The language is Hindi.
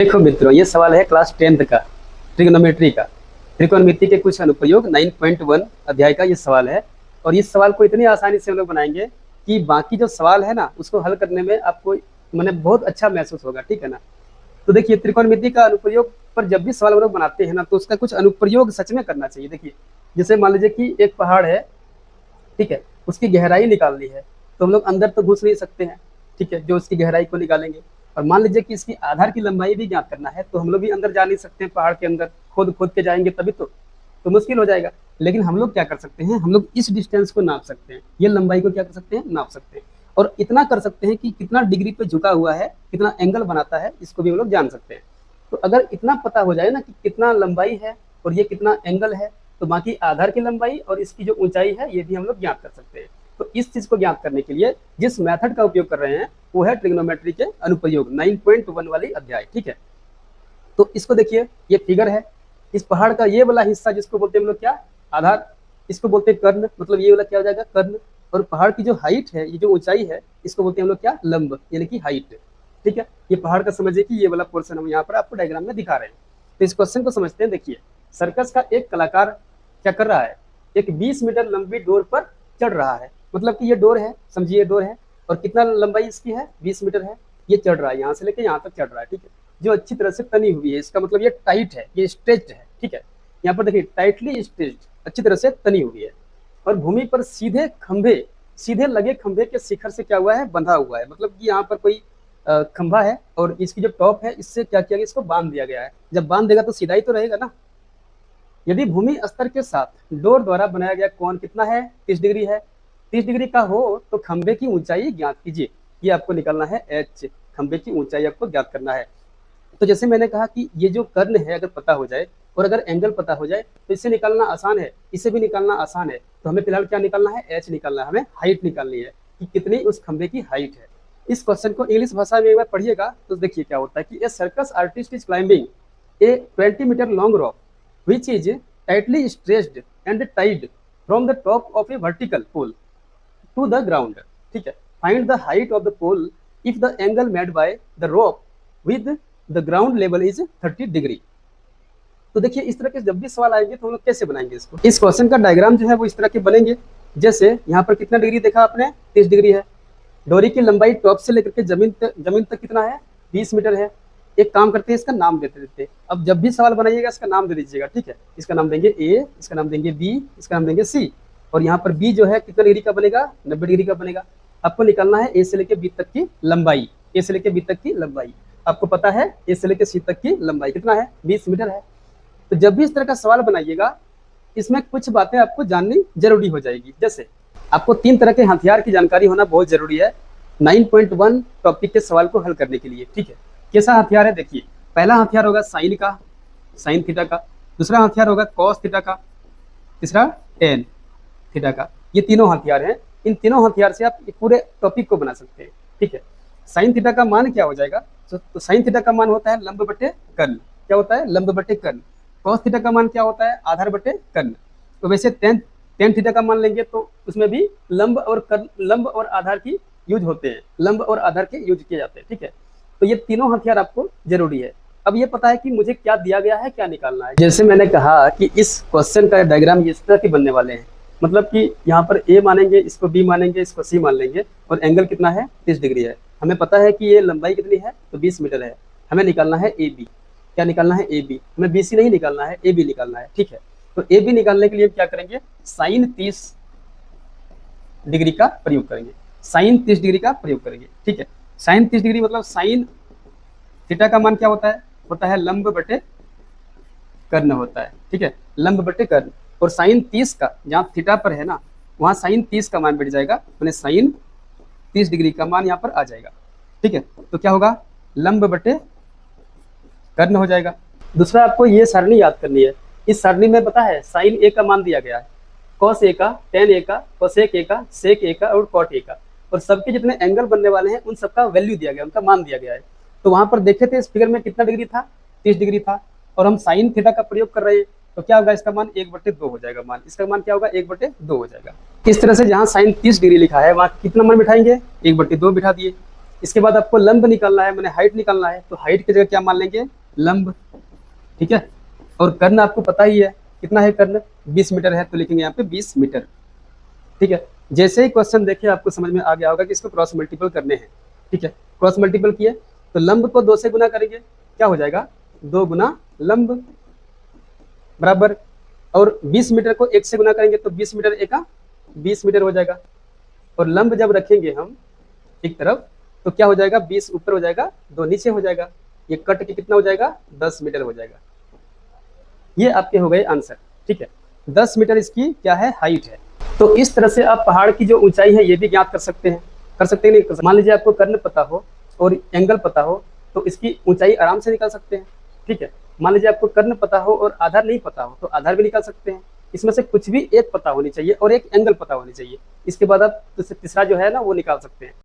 देखो मित्रों, ये सवाल है क्लास 10th का ट्रिग्नोमेट्री का। त्रिकोणमिति के कुछ अनुप्रयोग 9.1 अध्याय का ये सवाल है। और इस सवाल को इतनी आसानी से हम लोग बनाएंगे कि बाकी जो सवाल है ना, उसको हल करने में आपको मैंने बहुत अच्छा महसूस होगा। ठीक है ना। तो देखिए, त्रिकोणमिति का अनुप्रयोग पर जब भी सवाल हम लोग बनाते हैं ना, तो उसका कुछ अनुप्रयोग सच में करना चाहिए। देखिए, जैसे मान लीजिए कि एक पहाड़ है, ठीक है, उसकी गहराई निकालनी है, तो हम लोग अंदर तो घुस नहीं सकते हैं, ठीक है, जो उसकी गहराई को निकालेंगे। और मान लीजिए कि इसकी आधार की लंबाई भी ज्ञात करना है, तो हम लोग भी अंदर जा नहीं सकते हैं, पहाड़ के अंदर खोद खोद के जाएंगे तभी तो मुश्किल हो जाएगा। लेकिन हम लोग क्या कर सकते हैं, हम लोग इस डिस्टेंस को नाप सकते हैं, ये लंबाई को क्या कर सकते हैं, नाप सकते हैं। और इतना कर सकते हैं कि कितना डिग्री पे झुका हुआ है, कितना एंगल बनाता है, इसको भी हम लोग जान सकते हैं। तो अगर इतना पता हो जाए ना कि कितना लंबाई है और ये कितना एंगल है, तो बाकी आधार की लंबाई और इसकी जो ऊंचाई है ये भी हम लोग ज्ञात कर सकते हैं। तो इस चीज को ज्ञात करने के लिए जिस मेथड का उपयोग कर रहे हैं वो है ट्रिग्नोमेट्री के अनुप्रयोग 9.1 वाली अध्याय। ठीक है, तो इसको देखिए, ये फिगर है। इस पहाड़ का ये वाला हिस्सा जिसको बोलते हैं हम लोग क्या, आधार, इसको बोलते हैं कर्ण, मतलब ये वाला क्या हो जाएगा, कर्ण। और पहाड़ की जो हाइट है, ये जो ऊंचाई है, इसको बोलते हैं हम लोग क्या, लंब, यानी कि हाइट। ठीक है, ये पहाड़ का समझिए कि ये वाला पोर्शन हम यहाँ पर आपको डायग्राम में दिखा रहे हैं। तो इस क्वेश्चन को समझते हैं। देखिए, सर्कस का एक कलाकार क्या कर रहा है, एक 20 मीटर लंबी डोर पर चढ़ रहा है। मतलब कि ये डोर है, समझिए ये डोर है, और कितना लंबाई इसकी है, 20 मीटर है। ये चढ़ रहा है, यहाँ से लेके यहाँ तक चढ़ रहा है। ठीक है, जो अच्छी तरह से तनी हुई है, इसका मतलब ये टाइट है, ये स्ट्रेच्ड है। ठीक है, यहाँ पर देखिए, टाइटली स्ट्रेच्ड, अच्छी तरह से तनी हुई है। और भूमि पर सीधे लगे खंभे के शिखर से क्या हुआ है, बंधा हुआ है। मतलब कि यहाँ पर कोई खंभा है और इसकी जो टॉप है, इससे क्या किया गया, इसको बांध दिया गया है। जब बांध देगा तो सीधा ही तो रहेगा ना। यदि भूमि स्तर के साथ डोर द्वारा बनाया गया कोण कितना है, 30 डिग्री है। 30 डिग्री का हो तो खंभे की ऊंचाई ज्ञात कीजिए। ये आपको निकालना है h, खंभे की ऊंचाई आपको ज्ञात करना है। तो जैसे मैंने कहा कि ये जो कर्ण है अगर पता हो जाए और अगर एंगल पता हो जाए तो इससे निकालना आसान है, इससे भी निकालना आसान है। तो हमें फिलहाल क्या निकालना है, h निकालना है, हमें हाइट निकालनी है कि कितनी उस खंभे की हाइट है। इस क्वेश्चन को इंग्लिश भाषा में एक बार पढ़िएगा तो देखिए क्या होता है कि a circus artist is climbing a 20 metre long rope which is tightly stretched and tied from the top of a vertical pole to the ground. ठीक है, find the height of the pole if the angle made by the rope with the ground level is 30 degree. तो देखिए, इस तरह के जब भी सवाल आएंगे तो हम लोग कैसे बनाएंगे इसको। इस क्वेश्चन का डायग्राम जो है वो इस तरह के बनेंगे। जैसे यहाँ पर कितना डिग्री देखा आपने, 30 डिग्री है। डोरी की लंबाई टॉप से लेकर के जमीन तक कितना है, 20 मीटर है। एक काम करते हैं, इसका नाम देते। अब जब भी सवाल बनाइएगा इसका नाम दे दीजिएगा। ठीक है, इसका नाम देंगे ए, इसका नाम देंगे बी, इसका नाम देंगे सी। और यहाँ पर बी जो है कितना डिग्री का बनेगा, 90 डिग्री का बनेगा। आपको निकालना है ए से लेकर बी तक की लंबाई, ए से लेकर बी तक की लंबाई। आपको पता है ए से लेकर सी तक की लंबाई कितना है, 20 मीटर है। तो जब भी इस तरह का सवाल बनाइएगा, इसमें कुछ बातें आपको जाननी जरूरी हो जाएगी। जैसे आपको 3 तरह के हथियार की जानकारी होना बहुत जरूरी है 9.1 टॉपिक के सवाल को हल करने के लिए। ठीक है, कैसा हथियार है, देखिए, पहला हथियार होगा साइन का, साइन थीटा का। दूसरा हथियार होगा कॉस थीटा का। तीसरा टेन थीटा का। ये तीनों हथियार हैं। इन तीनों हथियार से आप पूरे टॉपिक को बना सकते हैं। ठीक है, साइन थीटा का मान क्या हो जाएगा, तो साइन थीटा का मान होता है लंब बटे कर्ण। क्या होता है, लंब बटे कर्ण। कॉस थीटा का मान क्या होता है, आधार बटे कर्ण। तो वैसे टेन थीटा का मान लेंगे तो उसमें भी लंब और आधार की यूज होते हैं, लंब और आधार के यूज किए जाते हैं। ठीक है, तो ये तीनों हथियार आपको जरूरी है। अब ये पता है कि मुझे क्या दिया गया है, क्या निकालना है। जैसे मैंने कहा कि इस क्वेश्चन का डायग्राम इस तरह के बनने वाले हैं। मतलब कि यहाँ पर ए मानेंगे, इसको बी मानेंगे, इसको सी मान लेंगे। और एंगल कितना है, 30 डिग्री है। हमें पता है कि ये लंबाई कितनी है, तो 20 मीटर है। हमें निकालना है ए बी। क्या निकालना है, ए बी। हमें बी सी नहीं निकालना है, ए बी निकालना है। ठीक है, तो ए बी निकालने के लिए क्या करेंगे, साइन 30 डिग्री का प्रयोग करेंगे। साइन 30 डिग्री का प्रयोग करेंगे। ठीक है, साइन 30 डिग्री मतलब साइन थीटा का मान क्या होता है लंब बटे कर्ण होता है। ठीक है, लंब बटे कर्ण। और साइन 30 का जहाँ थीटा पर है ना, वहाँ साइन 30 का मान बैठ जाएगा, मैंने साइन 30 डिग्री का मान यहाँ पर आ जाएगा। ठीक है, तो क्या होगा, लंब बटे कर्ण हो जाएगा। दूसरा आपको ये सारणी याद करनी है। इस सारणी में पता है साइन ए का मान दिया गया है, कॉस ए का, टेन ए का, कोसेक ए का, सेक ए का और कॉट ए का। और सबके जितने एंगल बनने वाले हैं उन सबका वैल्यू दिया गया, उनका मान दिया गया है। तो वहां पर देखे थे इस फिगर में कितना डिग्री था, 30 डिग्री था। और हम साइन थीटा का प्रयोग कर रहे हैं तो क्या होगा, इसका मान 1/2 हो जाएगा। मान इसका मान क्या होगा, 1/2 हो जाएगा। इस तरह से जहाँ साइन 30 डिग्री लिखा है वहाँ कितना मान बिठाएंगे, 1/2 बिठा दिए। इसके बाद आपको लंब निकालना है, मैंने हाइट निकालना है, तो हाइट की जगह क्या मान लेंगे, लंब। ठीक है, और कर्ण आपको पता ही है कितना है, कर्ण 20 मीटर है, तो लिखेंगे यहाँ पे 20 मीटर। ठीक है, जैसे ही क्वेश्चन देखिए आपको समझ में आ गया होगा कि इसको क्रॉस मल्टीपल करने हैं। ठीक है, क्रॉस मल्टीपल किए तो लंब को 2 से गुना करेंगे, क्या हो जाएगा, 2 गुना लंब बराबर, और 20 मीटर को 1 से गुना करेंगे तो 20 मीटर एका 20 मीटर हो जाएगा, और लंब जब रखेंगे हम एक तरफ तो क्या हो जाएगा, 20 ऊपर हो जाएगा, 2 नीचे हो जाएगा, ये कट के कितना हो जाएगा, 10 मीटर हो जाएगा। ये आपके हो गए आंसर। ठीक है, 10 मीटर इसकी क्या है, हाइट है। तो इस तरह से आप पहाड़ की जो ऊंचाई है ये भी ज्ञात कर सकते हैं, नहीं। मान लीजिए आपको कर्ण पता हो और एंगल पता हो तो इसकी ऊंचाई आराम से निकाल सकते हैं। ठीक है, मान लीजिए आपको कर्ण पता हो और आधार नहीं पता हो तो आधार भी निकाल सकते हैं। इसमें से कुछ भी एक पता होनी चाहिए और एक एंगल पता होनी चाहिए, इसके बाद आप तीसरा जो है ना वो निकाल सकते हैं।